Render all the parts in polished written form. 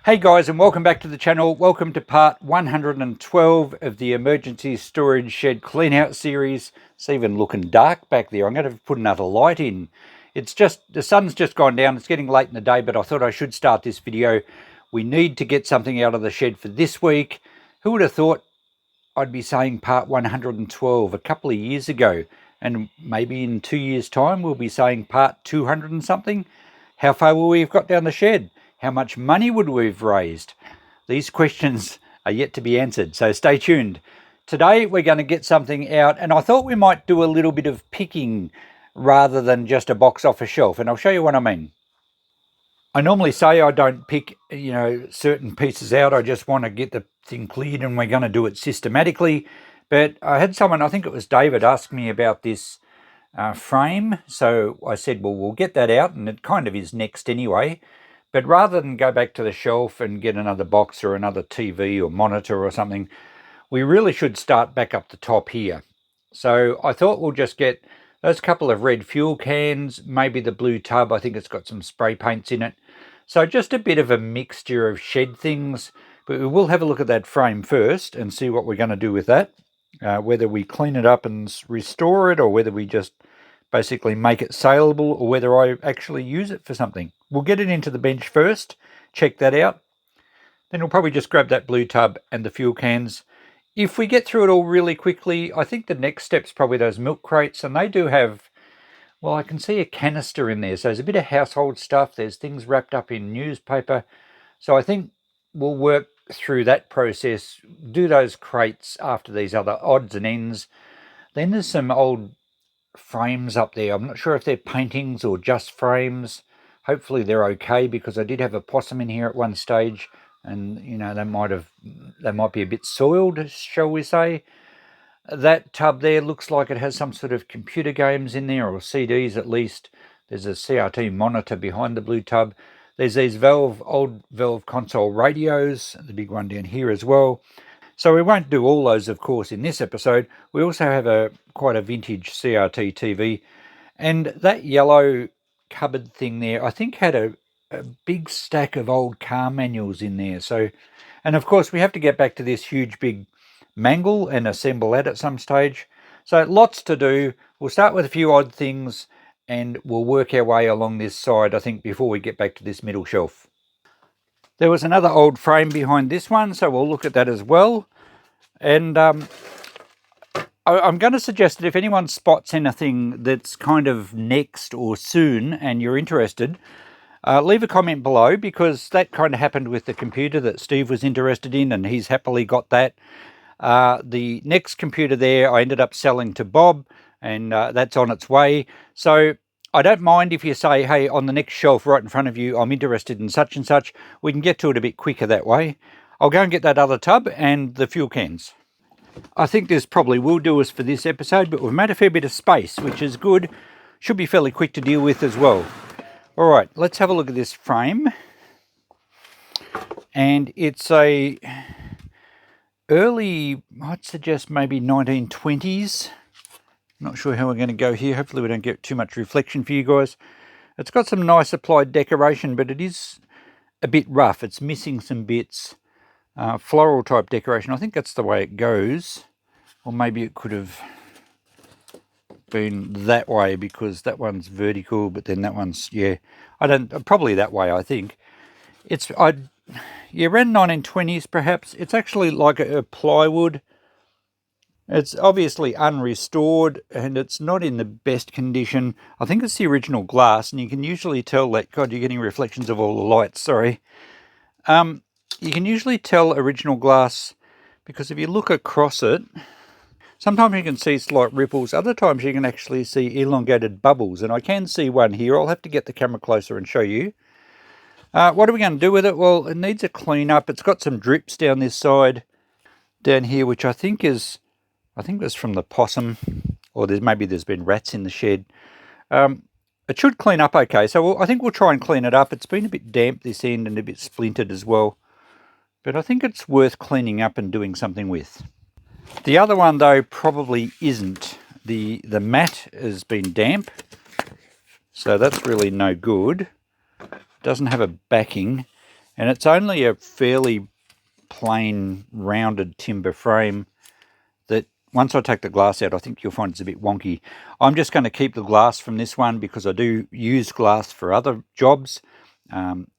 Hey guys, and welcome back to the channel. Welcome to part 112 of the emergency storage shed clean out series. It's even looking dark back there. I'm going to put another light in. It's just, the sun's just gone down. It's getting late in the day, but I thought I should start this video. We need to get something out of the shed for this week. Who would have thought I'd be saying part 112 a couple of years ago? And maybe in 2 years' time, we'll be saying part 200 and something. How far will we have got down the shed? How much money would we have raised? These questions are yet to be answered, so stay tuned. Today we're going to get something out, and I thought we might do a little bit of picking rather than just a box off a shelf, and I'll show you what I mean. I normally say I don't pick, certain pieces out. I just want to get the thing cleared, and we're going to do it systematically. But I had someone, I think it was David, ask me about this frame. So I said, well, we'll get that out, and it kind of is next anyway. But rather than go back to the shelf and get another box or another TV or monitor or something, we really should start back up the top here. So I thought we'll just get those couple of red fuel cans, maybe the blue tub. I think it's got some spray paints in it. So just a bit of a mixture of shed things. But we will have a look at that frame first and see what we're going to do with that. Whether we clean it up and restore it, or whether we just basically make it saleable, or whether I actually use it for something. We'll get it into the bench first, check that out. Then we'll probably just grab that blue tub and the fuel cans. If we get through it all really quickly, I think the next step's probably those milk crates, and they do have, well, I can see a canister in there, so there's a bit of household stuff. There's things wrapped up in newspaper. So I think we'll work through that process, do those crates after these other odds and ends. Then there's some old frames up there. I'm not sure if they're paintings or just frames. Hopefully they're okay, because I did have a possum in here at one stage, and they might be a bit soiled, shall we say. That tub there looks like it has some sort of computer games in there, or CDs at least. There's a CRT monitor behind the blue tub. There's these old Valve console radios, the big one down here as well. So we won't do all those, of course, in this episode. We also have quite a vintage CRT TV. And that yellow cupboard thing there, I think, had a big stack of old car manuals in there. So, and of course, we have to get back to this huge big mangle and assemble that at some stage. So lots to do. We'll start with a few odd things, and we'll work our way along this side, I think, before we get back to this middle shelf. There was another old frame behind this one, so we'll look at that as well. And I'm going to suggest that if anyone spots anything that's kind of next or soon and you're interested, leave a comment below, because that kind of happened with the computer that Steve was interested in, and he's happily got that. The next computer there I ended up selling to Bob, and that's on its way. So I don't mind if you say, hey, on the next shelf right in front of you, I'm interested in such and such. We can get to it a bit quicker that way. I'll go and get that other tub and the fuel cans. I think this probably will do us for this episode, but we've made a fair bit of space, which is good. Should be fairly quick to deal with as well. All right, let's have a look at this frame. And it's a early, I'd suggest maybe 1920s. Not sure how we're going to go here. Hopefully we don't get too much reflection for you guys. It's got some nice applied decoration, but it is a bit rough. It's missing some bits. Floral type decoration. I think that's the way it goes. Or maybe it could have been that way, because that one's vertical, but then that one's, probably that way, I think. It's, around 1920s perhaps. It's actually like a plywood. It's obviously unrestored, and it's not in the best condition. I think it's the original glass, and you can usually tell that, God, you're getting reflections of all the lights, sorry. You can usually tell original glass, because if you look across it, sometimes you can see slight ripples, other times you can actually see elongated bubbles, and I can see one here. I'll have to get the camera closer and show you. What are we going to do with it? Well, it needs a clean up. It's got some drips down this side, down here, which I think was from the possum, or there's been rats in the shed. It should clean up okay, so I think we'll try and clean it up. It's been a bit damp this end and a bit splintered as well, but I think it's worth cleaning up and doing something with. The other one, though, probably isn't. The mat has been damp, so that's really no good. Doesn't have a backing, And it's only a fairly plain rounded timber frame that once I take the glass out, I think you'll find it's a bit wonky. I'm just going to keep the glass from this one because I do use glass for other jobs.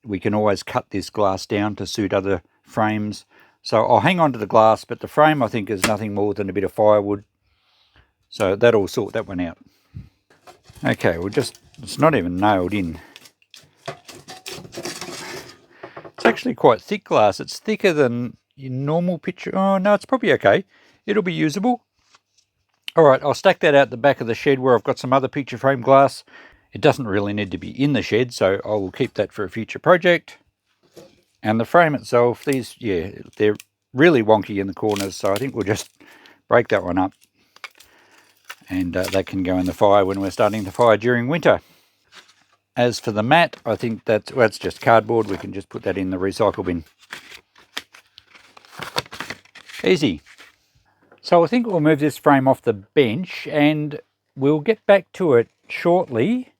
We can always cut this glass down to suit other frames. So I'll hang on to the glass, but the frame I think is nothing more than a bit of firewood. So that'll sort that one out. Okay, it's not even nailed in. It's actually quite thick glass. It's thicker than your normal picture. Oh, no, it's probably okay. It'll be usable. All right, I'll stack that out the back of the shed where I've got some other picture frame glass. It doesn't really need to be in the shed, so I will keep that for a future project. And the frame itself, they're really wonky in the corners, so I think we'll just break that one up. And that can go in the fire when we're starting the fire during winter. As for the mat, I think that's just cardboard. We can just put that in the recycle bin. Easy. So I think we'll move this frame off the bench and we'll get back to it shortly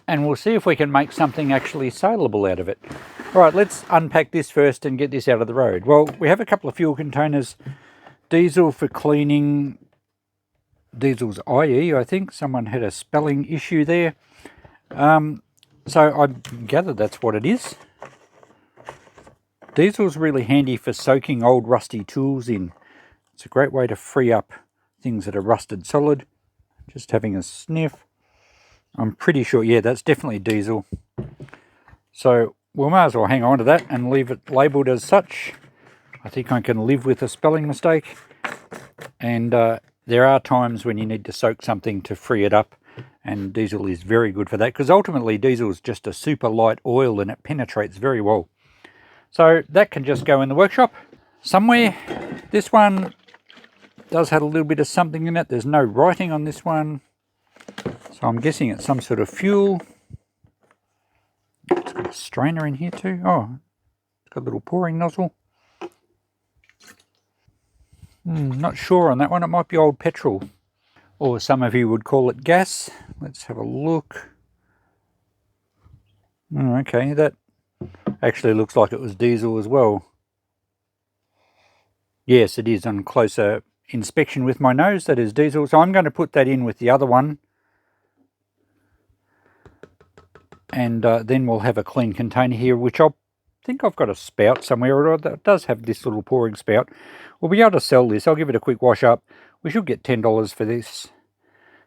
and we'll see if we can make something actually saleable out of it. All right, let's unpack this first and get this out of the road. Well, we have a couple of fuel containers. Diesel for cleaning. Diesel's IE, I think. Someone had a spelling issue there. So I gather that's what it is. Diesel's really handy for soaking old rusty tools in. It's a great way to free up things that are rusted solid. Just having a sniff. I'm pretty sure, yeah, that's definitely diesel. So we might as well hang on to that and leave it labelled as such. I think I can live with a spelling mistake. And there are times when you need to soak something to free it up. And diesel is very good for that because ultimately diesel is just a super light oil and it penetrates very well. So that can just go in the workshop somewhere. This one does have a little bit of something in it. There's no writing on this one. So I'm guessing it's some sort of fuel. It's got a strainer in here too. Oh, it's got a little pouring nozzle. Not sure on that one. It might be old petrol. Or some of you would call it gas. Let's have a look. Okay, that actually looks like it was diesel as well. Yes, it is on closer inspection with my nose. That is diesel. So I'm going to put that in with the other one. And then we'll have a clean container here, which I think I've got a spout somewhere. It does have this little pouring spout. We'll be able to sell this. I'll give it a quick wash up. We should get $10 for this.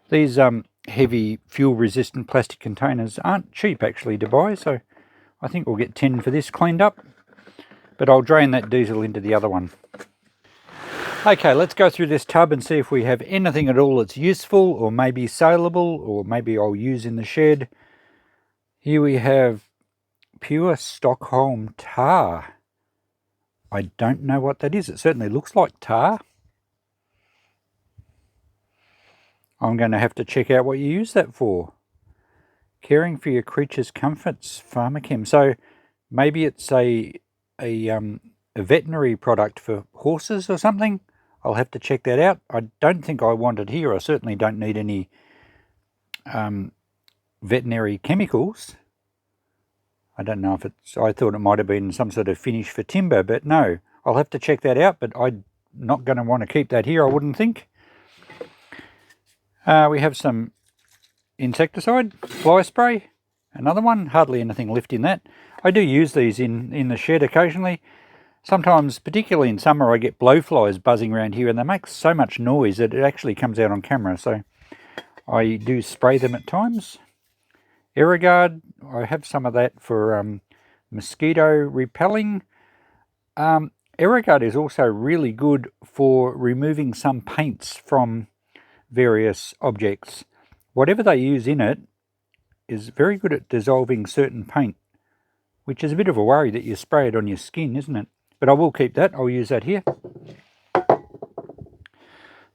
These heavy fuel-resistant plastic containers aren't cheap actually to buy, so I think we'll get 10 for this cleaned up. But I'll drain that diesel into the other one. Okay, let's go through this tub and see if we have anything at all that's useful or maybe saleable or maybe I'll use in the shed. Here we have pure Stockholm tar. I don't know what that is. It certainly looks like tar. I'm going to have to check out what you use that for. Caring for your creature's comforts, Pharmachem. So maybe it's a veterinary product for horses or something. I'll have to check that out. I don't think I want it here. I certainly don't need any veterinary chemicals. I don't know if it's, I thought it might have been some sort of finish for timber, but no. I'll have to check that out, but I'm not going to want to keep that here, I wouldn't think. We have some insecticide, fly spray, another one, hardly anything left in that. I do use these in the shed occasionally. Sometimes, particularly in summer, I get blowflies buzzing around here and they make so much noise that it actually comes out on camera, so I do spray them at times. Aerogard, I have some of that for mosquito repelling. Aerogard is also really good for removing some paints from various objects. Whatever they use in it is very good at dissolving certain paint, which is a bit of a worry that you spray it on your skin, isn't it? But I will keep that. I'll use that here.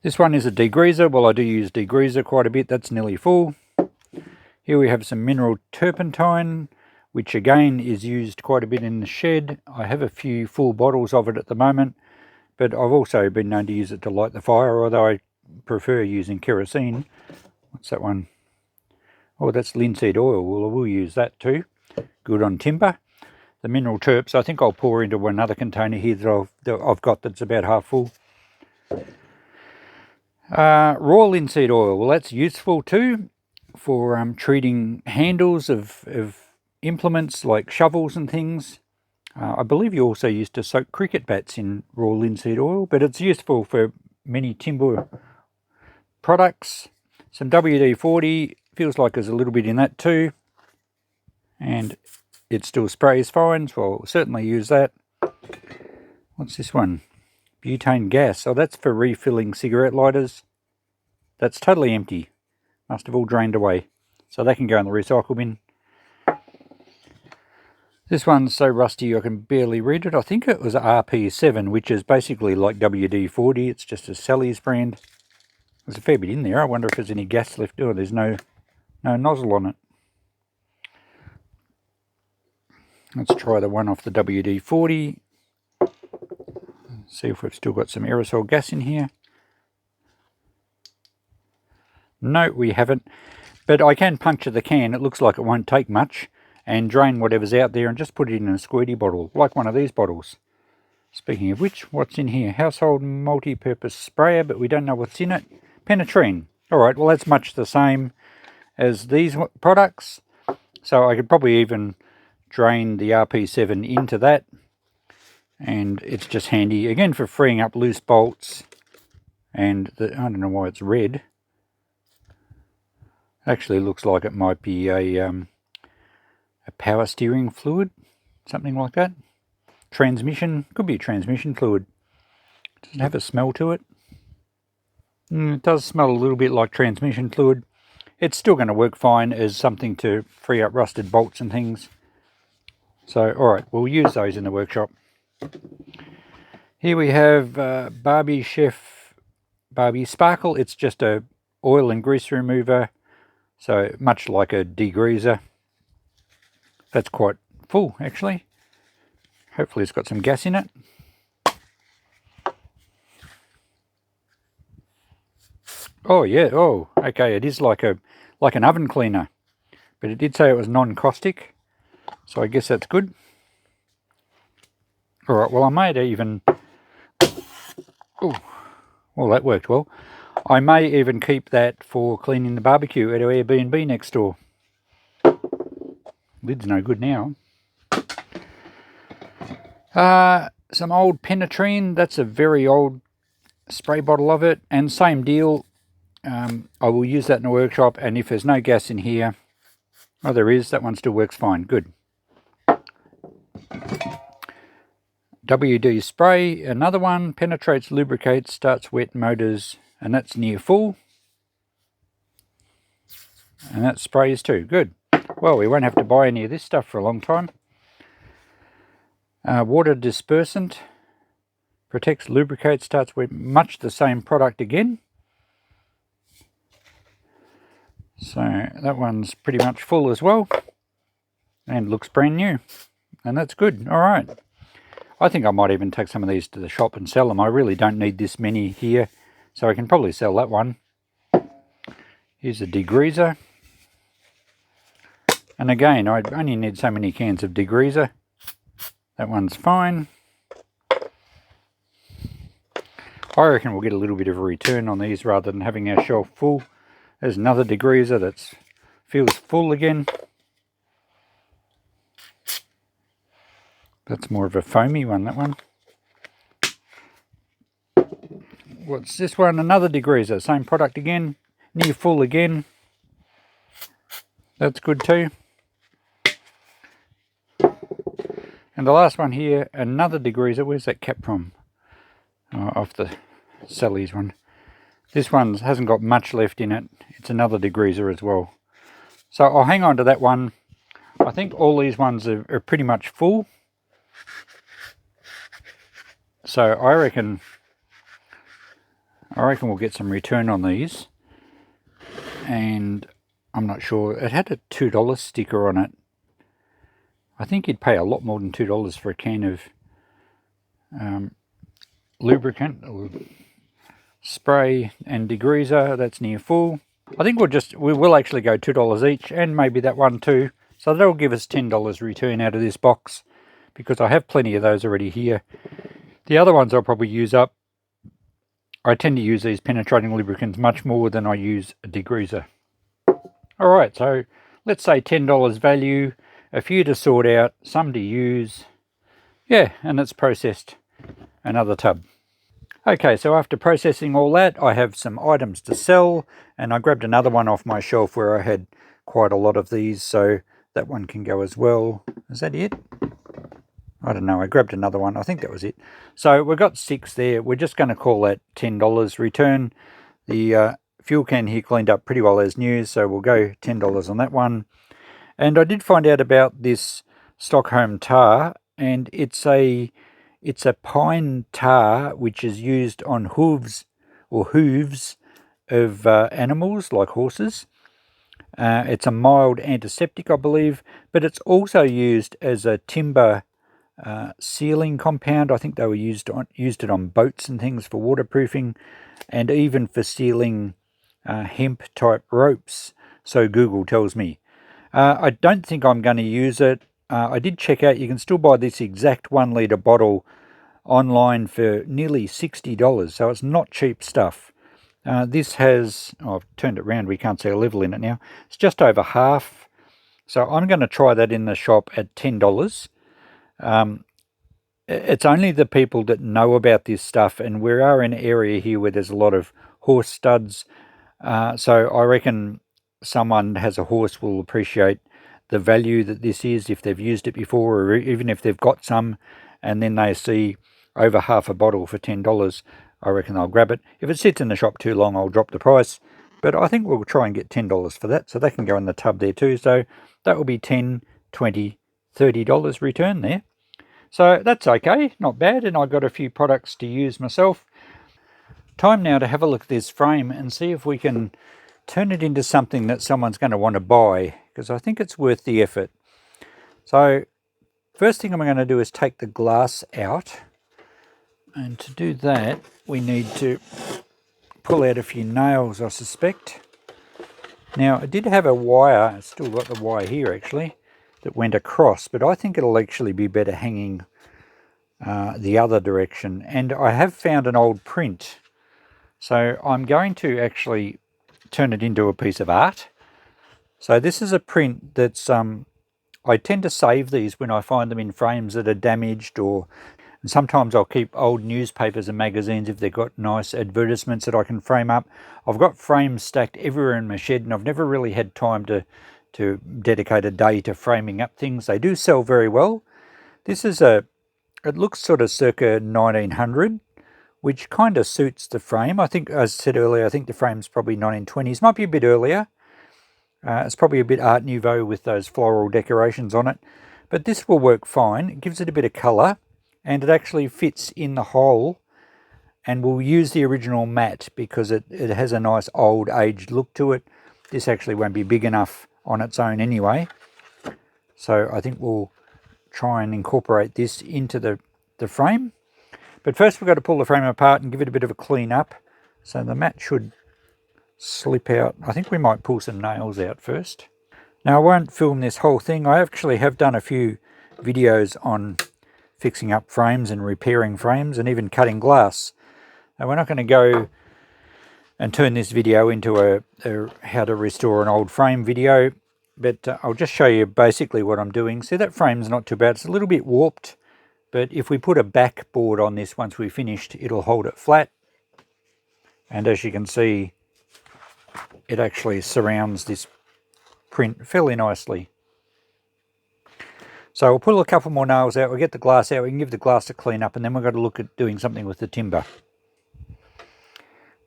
This one is a degreaser. Well, I do use degreaser quite a bit. That's nearly full. Here we have some mineral turpentine, which again is used quite a bit in the shed. I have a few full bottles of it at the moment, but I've also been known to use it to light the fire, although I prefer using kerosene. What's that one? Oh, that's linseed oil. Well, I will use that too. Good on timber. the mineral terps. I think I'll pour into another container here that I've got that's about half full. Raw linseed oil, well, that's useful too for treating handles of implements like shovels and things. I believe you also used to soak cricket bats in raw linseed oil, but it's useful for many timber products. Some WD-40, feels like there's a little bit in that too, and it still sprays fine, so I'll certainly use that. What's this one? Butane gas. Oh, that's for refilling cigarette lighters. That's totally empty. Must have all drained away. So that can go in the recycle bin. This one's so rusty I can barely read it. I think it was RP7, which is basically like WD-40. It's just a Sally's brand. There's a fair bit in there. I wonder if there's any gas left. Oh, there's no nozzle on it. Let's try the one off the WD-40. See if we've still got some aerosol gas in here. No, we haven't. But I can puncture the can. It looks like it won't take much. And drain whatever's out there and just put it in a squirty bottle, like one of these bottles. Speaking of which, what's in here? Household multi-purpose sprayer, but we don't know what's in it. Penetrine. Alright, well that's much the same as these products. So I could probably even drain the RP7 into that. And it's just handy, again, for freeing up loose bolts. And I don't know why it's red. Actually looks like it might be a power steering fluid, something like that. Transmission, could be a transmission fluid. Does it have a smell to it? It does smell a little bit like transmission fluid. It's still going to work fine as something to free up rusted bolts and things. So, alright, we'll use those in the workshop. Here we have Barbie Chef Barbie Sparkle. It's just a oil and grease remover, so much like a degreaser. That's quite full, actually. Hopefully it's got some gas in it. Oh yeah, oh, okay, it is like an oven cleaner. But it did say it was non-caustic, so I guess that's good. Alright, well I might even... Oh, well that worked well. I may even keep that for cleaning the barbecue at our Airbnb next door. Lid's no good now. Some old Penetrine. That's a very old spray bottle of it. And same deal. I will use that in the workshop. And if there's no gas in here, oh, there is. That one still works fine. Good. WD spray. Another one. Penetrates, lubricates, starts wet motors. And that's near full. And that sprays too. Good. Well, we won't have to buy any of this stuff for a long time. Water dispersant. Protects, lubricates, starts with much the same product again. So that one's pretty much full as well. And looks brand new. And that's good. Alright. I think I might even take some of these to the shop and sell them. I really don't need this many here. So I can probably sell that one. Here's a degreaser. And again, I only need so many cans of degreaser. That one's fine. I reckon we'll get a little bit of a return on these rather than having our shelf full. There's another degreaser that feels full again. That's more of a foamy one, that one. What's this one? Another degreaser. Same product again. Near full again. That's good too. And the last one here, another degreaser. Where's that cap from? Oh, off the Sally's one. This one hasn't got much left in it. It's another degreaser as well. So I'll hang on to that one. I think all these ones are pretty much full. So I reckon we'll get some return on these. And I'm not sure. It had a $2 sticker on it. I think you'd pay a lot more than $2 for a can of lubricant or spray and degreaser. That's near full. I think we will actually go $2 each, and maybe that one too. So that'll give us $10 return out of this box. because I have plenty of those already here. The other ones I'll probably use up. I tend to use these penetrating lubricants much more than I use a degreaser. Alright, so let's say $10 value, a few to sort out, some to use. Yeah, and it's processed another tub. Okay, so after processing all that, I have some items to sell, and I grabbed another one off my shelf where I had quite a lot of these, so that one can go as well. Is that it? I don't know, I grabbed another one. I think that was it. So we've got 6 there. We're just going to call that $10 return. The fuel can here cleaned up pretty well as new, so we'll go $10 on that one. And I did find out about this Stockholm tar, and it's a pine tar which is used on hooves of animals like horses. It's a mild antiseptic, I believe, but it's also used as a timber sealing compound. I think they were used it on boats and things for waterproofing, and even for sealing hemp type ropes. So Google tells me. I don't think I'm going to use it. I did check out, you can still buy this exact 1 litre bottle online for nearly $60, so it's not cheap stuff. This has, I've turned it around, we can't see a level in it now. It's just over half, so I'm going to try that in the shop at $10. It's only the people that know about this stuff, and we are in an area here where there's a lot of horse studs, so I reckon someone has a horse will appreciate the value that this is if they've used it before, or even if they've got some and then they see over half a bottle for $10, I reckon they'll grab it. If it sits in the shop too long, I'll drop the price, but I think we'll try and get $10 for that, so that can go in the tub there too. So that will be $10, $20, $30 return there. So that's okay, not bad, and I've got a few products to use myself. Time now to have a look at this frame and see if we can turn it into something that someone's going to want to buy, because I think it's worth the effort. So first thing I'm going to do is take the glass out, and to do that we need to pull out a few nails, I suspect. Now I did have a wire, I've still got the wire here actually, that went across, but I think it'll actually be better hanging the other direction. And I have found an old print, so I'm going to actually turn it into a piece of art. So this is a print that's I tend to save these when I find them in frames that are damaged, or and sometimes I'll keep old newspapers and magazines if they've got nice advertisements that I can frame up. I've got frames stacked everywhere in my shed, and I've never really had time to dedicate a day to framing up things. They do sell very well. This is it looks sort of circa 1900, which kind of suits the frame. I think, as I said earlier, I think the frame's probably 1920s, might be a bit earlier. It's probably a bit Art Nouveau with those floral decorations on it, but this will work fine. It gives it a bit of colour, and it actually fits in the hole, and we'll use the original mat because it has a nice old aged look to it. This actually won't be big enough on its own anyway, so I think we'll try and incorporate this into the frame. But first we've got to pull the frame apart and give it a bit of a clean up, so the mat should slip out. I think we might pull some nails out first. Now I won't film this whole thing. I actually have done a few videos on fixing up frames and repairing frames and even cutting glass. Now we're not going to go and turn this video into a how to restore an old frame video, but I'll just show you basically what I'm doing. See, that frame's not too bad. It's a little bit warped, but if we put a backboard on this once we've finished, it'll hold it flat. And as you can see, it actually surrounds this print fairly nicely. So we'll pull a couple more nails out, we'll get the glass out, we can give the glass a clean up, and then we've got to look at doing something with the timber.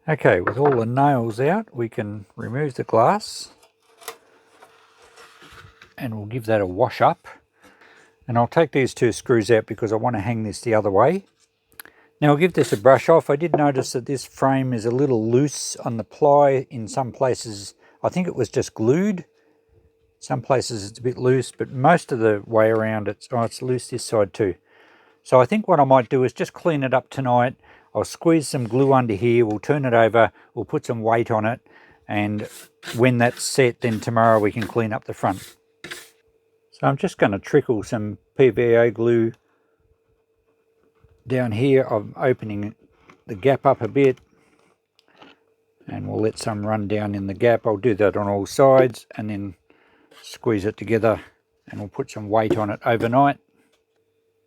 Okay, with all the nails out, we can remove the glass, and we'll give that a wash up. And I'll take these 2 screws out because I want to hang this the other way. Now I'll give this a brush off. I did notice that this frame is a little loose on the ply. In some places, I think it was just glued. Some places it's a bit loose, but most of the way around it's loose this side too. So I think what I might do is just clean it up tonight. I'll squeeze some glue under here, we'll turn it over, we'll put some weight on it, and when that's set, then tomorrow we can clean up the front. So I'm just going to trickle some PVA glue down here I'm opening the gap up a bit, and we'll let some run down in the gap. I'll do that on all sides and then squeeze it together, and we'll put some weight on it overnight.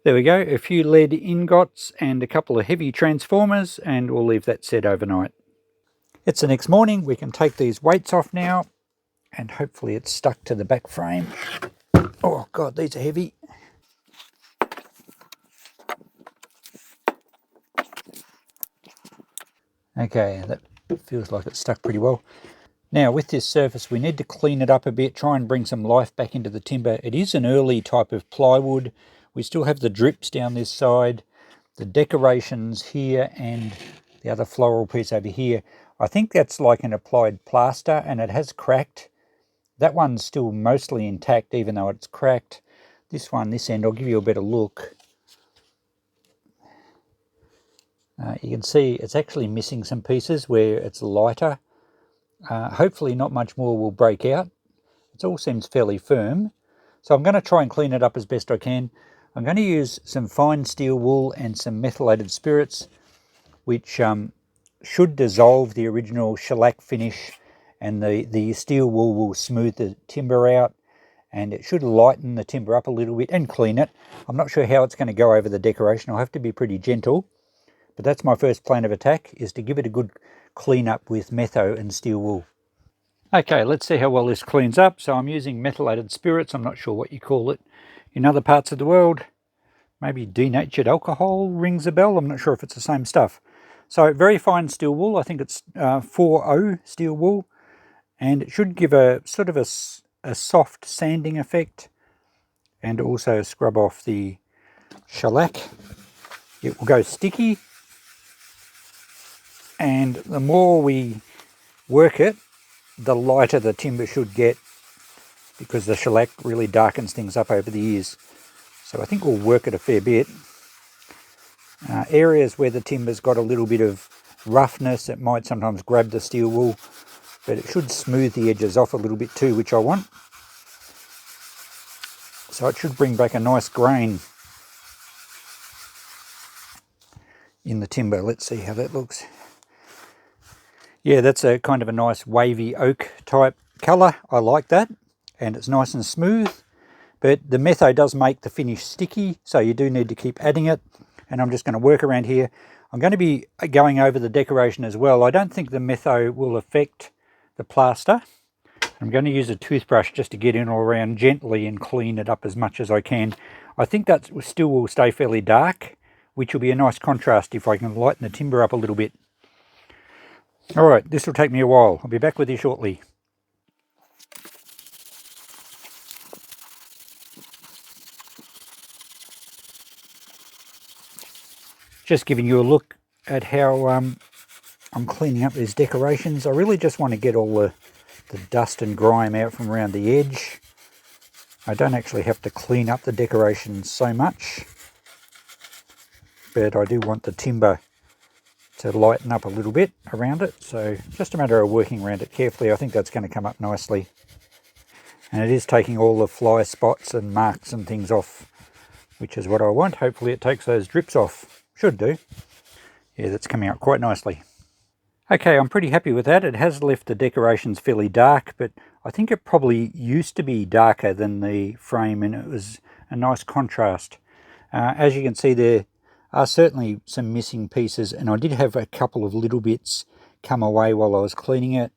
There we go, a few lead ingots and a couple of heavy transformers, and we'll leave that set overnight. It's the next morning. We can take these weights off now, and hopefully it's stuck to the back frame. Oh god, these are heavy. Okay, that feels like it's stuck pretty well. Now with this surface we need to clean it up a bit, try and bring some life back into the timber. It is an early type of plywood. We still have the drips down this side, the decorations here, and the other floral piece over here. I think that's like an applied plaster, and it has cracked. That one's still mostly intact even though it's cracked. This one, this end, I'll give you a better look. You can see it's actually missing some pieces where it's lighter. Hopefully not much more will break out. It all seems fairly firm. So I'm going to try and clean it up as best I can. I'm going to use some fine steel wool and some methylated spirits, which should dissolve the original shellac finish, and the steel wool will smooth the timber out, and it should lighten the timber up a little bit and clean it. I'm not sure how it's going to go over the decoration. I'll have to be pretty gentle, but that's my first plan of attack, is to give it a good clean up with metho and steel wool. Okay, let's see how well this cleans up. So I'm using methylated spirits. I'm not sure what you call it in other parts of the world. Maybe denatured alcohol rings a bell. I'm not sure if it's the same stuff. So very fine steel wool. I think it's 4O steel wool. And it should give a sort of a soft sanding effect, and also scrub off the shellac. It will go sticky. And the more we work it, the lighter the timber should get, because the shellac really darkens things up over the years. So I think we'll work it a fair bit. Areas where the timber's got a little bit of roughness, it might sometimes grab the steel wool, but it should smooth the edges off a little bit too, which I want. So it should bring back a nice grain in the timber. Let's see how that looks. Yeah, that's a kind of a nice wavy oak type colour. I like that, and it's nice and smooth. But the metho does make the finish sticky, so you do need to keep adding it. And I'm just going to work around here. I'm going to be going over the decoration as well. I don't think the metho will affect the plaster. I'm going to use a toothbrush just to get in all around gently and clean it up as much as I can. I think that still will stay fairly dark, which will be a nice contrast if I can lighten the timber up a little bit. Alright, this will take me a while. I'll be back with you shortly. Just giving you a look at how I'm cleaning up these decorations. I really just want to get all the dust and grime out from around the edge. I don't actually have to clean up the decorations so much, but I do want the timber to lighten up a little bit around it. So just a matter of working around it carefully. I think that's going to come up nicely. And it is taking all the fly spots and marks and things off, which is what I want. Hopefully it takes those drips off. Should do. Yeah, that's coming out quite nicely. Okay, I'm pretty happy with that. It has left the decorations fairly dark, but I think it probably used to be darker than the frame, and it was a nice contrast. As you can see, there are certainly some missing pieces, and I did have a couple of little bits come away while I was cleaning it,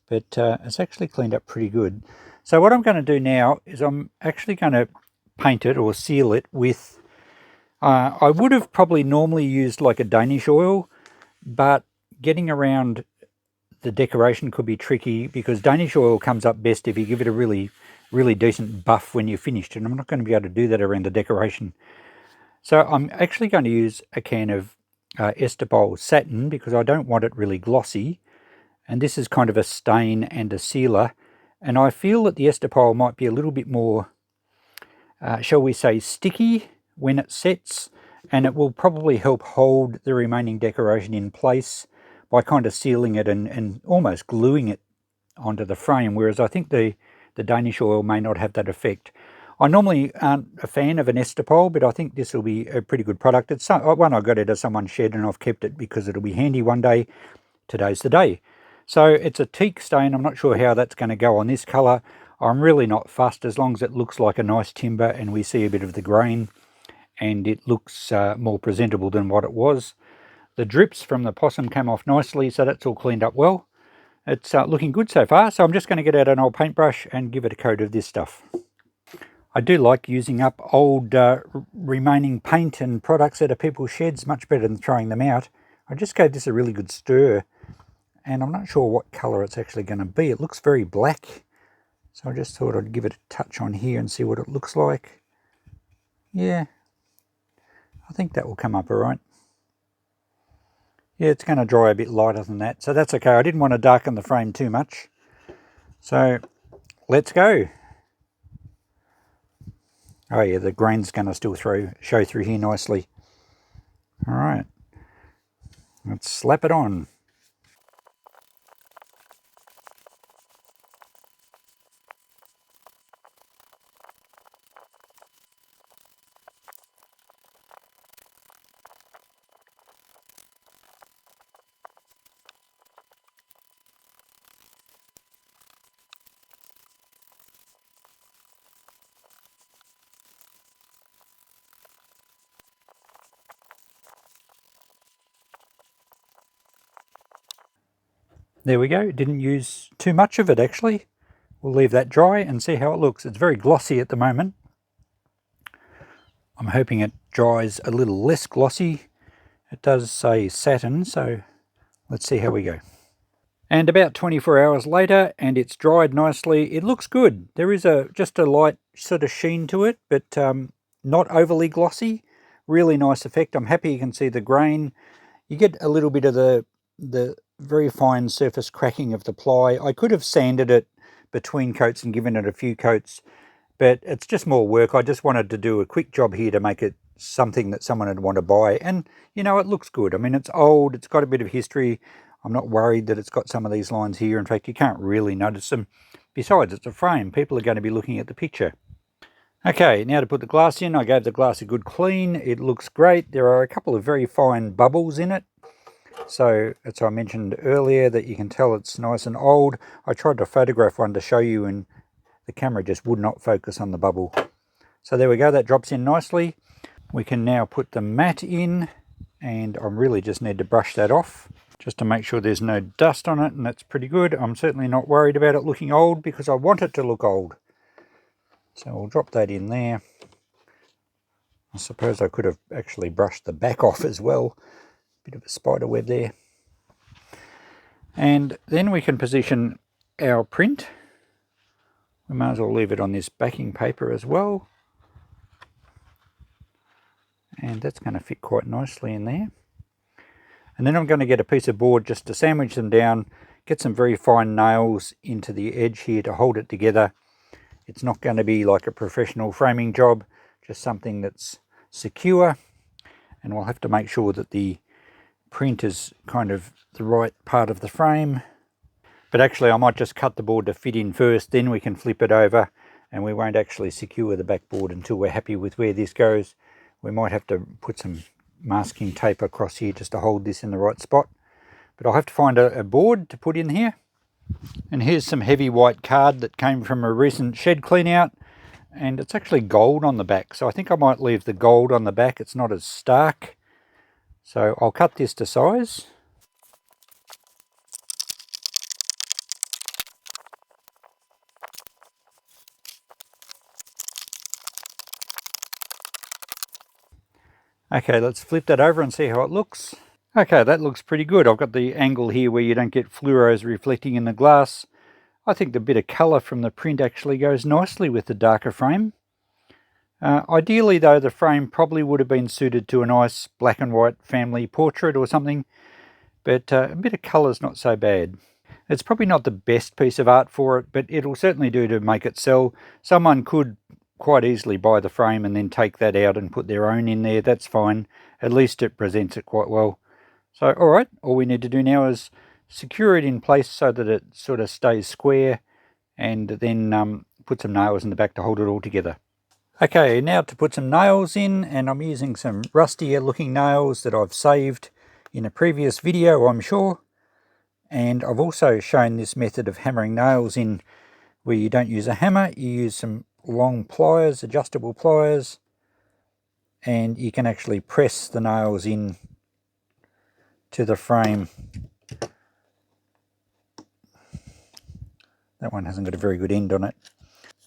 but it's actually cleaned up pretty good. So what I'm going to do now is I'm actually going to paint it or seal it with, I would have probably normally used like a Danish oil, but getting around the decoration could be tricky, because Danish oil comes up best if you give it a really decent buff when you're finished, and I'm not going to be able to do that around the decoration. So I'm actually going to use a can of Estepol satin, because I don't want it really glossy, and this is kind of a stain and a sealer, and I feel that the Estepol might be a little bit more, shall we say, sticky when it sets, and it will probably help hold the remaining decoration in place by kind of sealing it and almost gluing it onto the frame, whereas I think the Danish oil may not have that effect. I normally aren't a fan of an Estopole, but I think this will be a pretty good product. It's one I got it at someone's shed and I've kept it because it'll be handy one day. Today's the day. So it's a teak stain. I'm not sure how that's going to go on this colour. I'm really not fussed as long as it looks like a nice timber and we see a bit of the grain and it looks more presentable than what it was. The drips from the possum came off nicely, so that's all cleaned up well. It's looking good so far, so I'm just going to get out an old paintbrush and give it a coat of this stuff. I do like using up old remaining paint and products out of people's sheds, much better than throwing them out. I just gave this a really good stir, and I'm not sure what colour it's actually going to be. It looks very black, so I just thought I'd give it a touch on here and see what it looks like. Yeah, I think that will come up all right. Yeah, it's going to dry a bit lighter than that, so that's okay. I didn't want to darken the frame too much. So let's go. Oh yeah, the grain's going to still show through here nicely. All right, let's slap it on. There we go. Didn't use too much of it actually. We'll leave that dry and see how it looks. It's very glossy at the moment. I'm hoping it dries a little less glossy. It does say satin, so let's see how we go. And about 24 hours later, and it's dried nicely. It looks good. There is just a light sort of sheen to it, but not overly glossy. Really nice effect. I'm happy you can see the grain. You get a little bit of the very fine surface cracking of the ply. I could have sanded it between coats and given it a few coats, but it's just more work. I just wanted to do a quick job here to make it something that someone would want to buy. And, you know, it looks good. I mean, it's old. It's got a bit of history. I'm not worried that it's got some of these lines here. In fact, you can't really notice them. Besides, it's a frame. People are going to be looking at the picture. Okay, now to put the glass in. I gave the glass a good clean. It looks great. There are a couple of very fine bubbles in it. So, as I mentioned earlier, that you can tell it's nice and old. I tried to photograph one to show you and the camera just would not focus on the bubble. So there we go, that drops in nicely. We can now put the mat in, and I really just need to brush that off just to make sure there's no dust on it, and that's pretty good. I'm certainly not worried about it looking old because I want it to look old. So we'll drop that in there. I suppose I could have actually brushed the back off as well. Bit of a spider web there. And then we can position our print. We might as well leave it on this backing paper as well. And that's going to fit quite nicely in there. And then I'm going to get a piece of board just to sandwich them down, get some very fine nails into the edge here to hold it together. It's not going to be like a professional framing job, just something that's secure. And we'll have to make sure that the print is kind of the right part of the frame. But actually I might just cut the board to fit in first, then we can flip it over, and we won't actually secure the backboard until we're happy with where this goes. We might have to put some masking tape across here just to hold this in the right spot. But I'll have to find a board to put in here. And here's some heavy white card that came from a recent shed clean out, and it's actually gold on the back. So I think I might leave the gold on the back. It's not as stark. So I'll cut this to size. Okay, let's flip that over and see how it looks. Okay, that looks pretty good. I've got the angle here where you don't get fluoros reflecting in the glass. I think the bit of colour from the print actually goes nicely with the darker frame. Ideally though, the frame probably would have been suited to a nice black and white family portrait or something, but a bit of colour is not so bad. It's probably not the best piece of art for it, but it'll certainly do to make it sell. Someone could quite easily buy the frame and then take that out and put their own in there. That's fine. At least it presents it quite well. So, alright, all we need to do now is secure it in place so that it sort of stays square, and then put some nails in the back to hold it all together. Okay, now to put some nails in, and I'm using some rustier looking nails that I've saved in a previous video, I'm sure. And I've also shown this method of hammering nails in where you don't use a hammer, you use some long pliers, adjustable pliers, and you can actually press the nails in to the frame. That one hasn't got a very good end on it.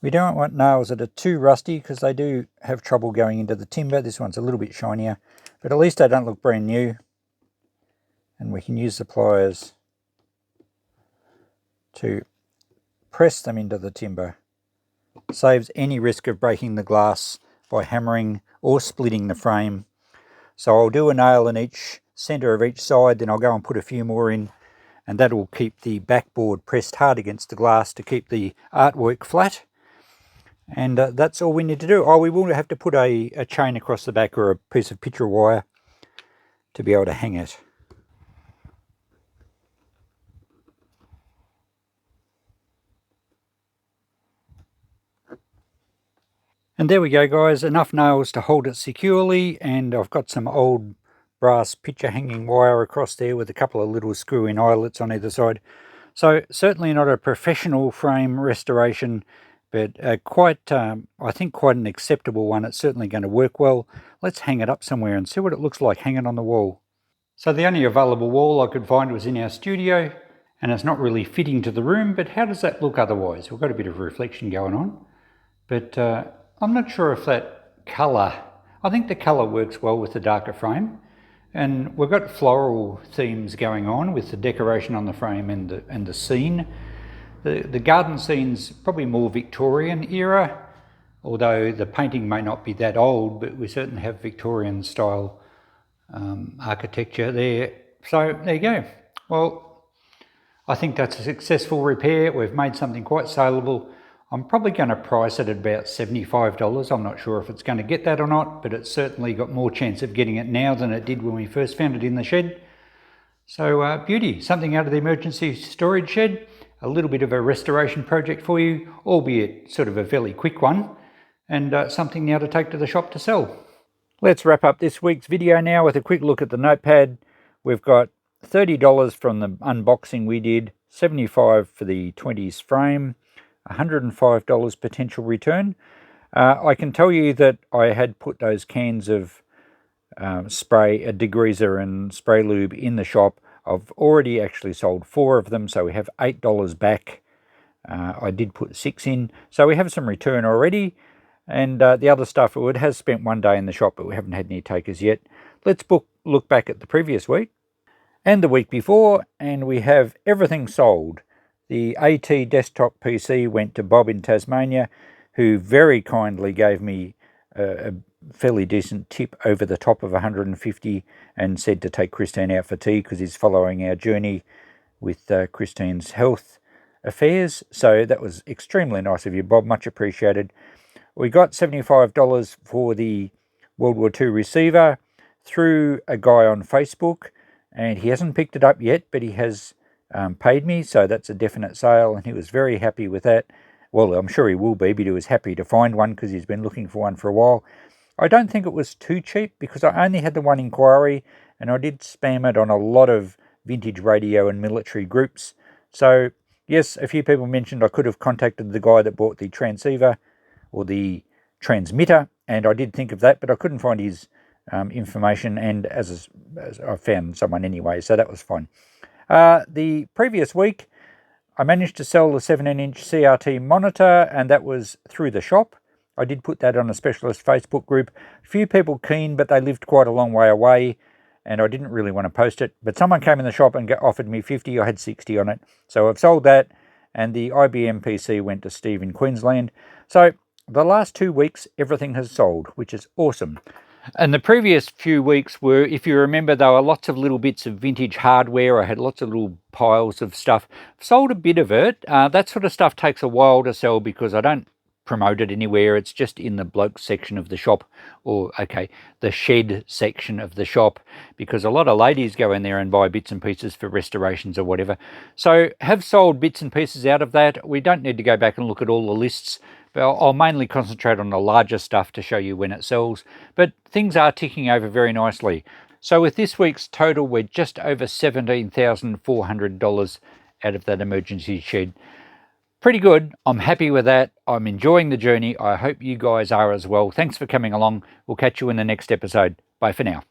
We don't want nails that are too rusty because they do have trouble going into the timber. This one's a little bit shinier, but at least they don't look brand new. And we can use the pliers to press them into the timber. Saves any risk of breaking the glass by hammering or splitting the frame. So I'll do a nail in each centre of each side, then I'll go and put a few more in, and that will keep the backboard pressed hard against the glass to keep the artwork flat. And that's all we need to do. Oh, we will have to put a chain across the back or a piece of picture wire to be able to hang it. And there we go, guys, enough nails to hold it securely, and I've got some old brass picture hanging wire across there with a couple of little screw-in eyelets on either side. So certainly not a professional frame restoration, but I think quite an acceptable one. It's certainly going to work well. Let's hang it up somewhere and see what it looks like hanging on the wall. So the only available wall I could find was in our studio, and it's not really fitting to the room, but how does that look otherwise? We've got a bit of reflection going on, but I'm not sure if that colour, I think the colour works well with the darker frame, and we've got floral themes going on with the decoration on the frame and the scene. The garden scene's probably more Victorian era, although the painting may not be that old, but we certainly have Victorian style architecture there. So there you go. Well, I think that's a successful repair. We've made something quite saleable. I'm probably going to price it at about $75. I'm not sure if it's going to get that or not, but it's certainly got more chance of getting it now than it did when we first found it in the shed. So beauty, something out of the emergency storage shed, a little bit of a restoration project for you, albeit sort of a fairly quick one, and something now to take to the shop to sell. Let's wrap up this week's video now with a quick look at the notepad. We've got $30 from the unboxing we did, $75 for the 20s frame, $105 potential return. I can tell you that I had put those cans of spray, a degreaser and spray lube in the shop. I've already actually sold 4 of them, so we have $8 back. I did put 6 in, so we have some return already. And the other stuff, it has spent 1 day in the shop, but we haven't had any takers yet. Let's look back at the previous week and the week before, and we have everything sold. The AT desktop PC went to Bob in Tasmania, who very kindly gave me a fairly decent tip over the top of 150 and said to take Christine out for tea because he's following our journey with Christine's health affairs. So that was extremely nice of you, Bob. Much appreciated. We got $75 for the World War II receiver through a guy on Facebook, and he hasn't picked it up yet, but he has paid me, so that's a definite sale, and he was very happy with that. Well, I'm sure he will be, but he was happy to find one because he's been looking for one for a while. I don't think it was too cheap because I only had the one inquiry, and I did spam it on a lot of vintage radio and military groups. So, yes, a few people mentioned I could have contacted the guy that bought the transceiver or the transmitter, and I did think of that, but I couldn't find his information, and as I found someone anyway, so that was fine. The previous week, I managed to sell the 17-inch CRT monitor, and that was through the shop. I did put that on a specialist Facebook group. A few people keen, but they lived quite a long way away, and I didn't really want to post it. But someone came in the shop and offered me 50. I had 60 on it. So I've sold that, and the IBM PC went to Steve in Queensland. So the last 2 weeks, everything has sold, which is awesome. And the previous few weeks were, if you remember, there were lots of little bits of vintage hardware. I had lots of little piles of stuff. Sold a bit of it. That sort of stuff takes a while to sell because I don't promote it anywhere. It's just in the bloke section of the shop, or the shed section of the shop, because a lot of ladies go in there and buy bits and pieces for restorations or whatever. So have sold bits and pieces out of that. We don't need to go back and look at all the lists, But I'll mainly concentrate on the larger stuff to show you when it sells. But things are ticking over very nicely. So with this week's total, we're just over $17,400 out of that emergency shed. Pretty good. I'm happy with that. I'm enjoying the journey. I hope you guys are as well. Thanks for coming along. We'll catch you in the next episode. Bye for now.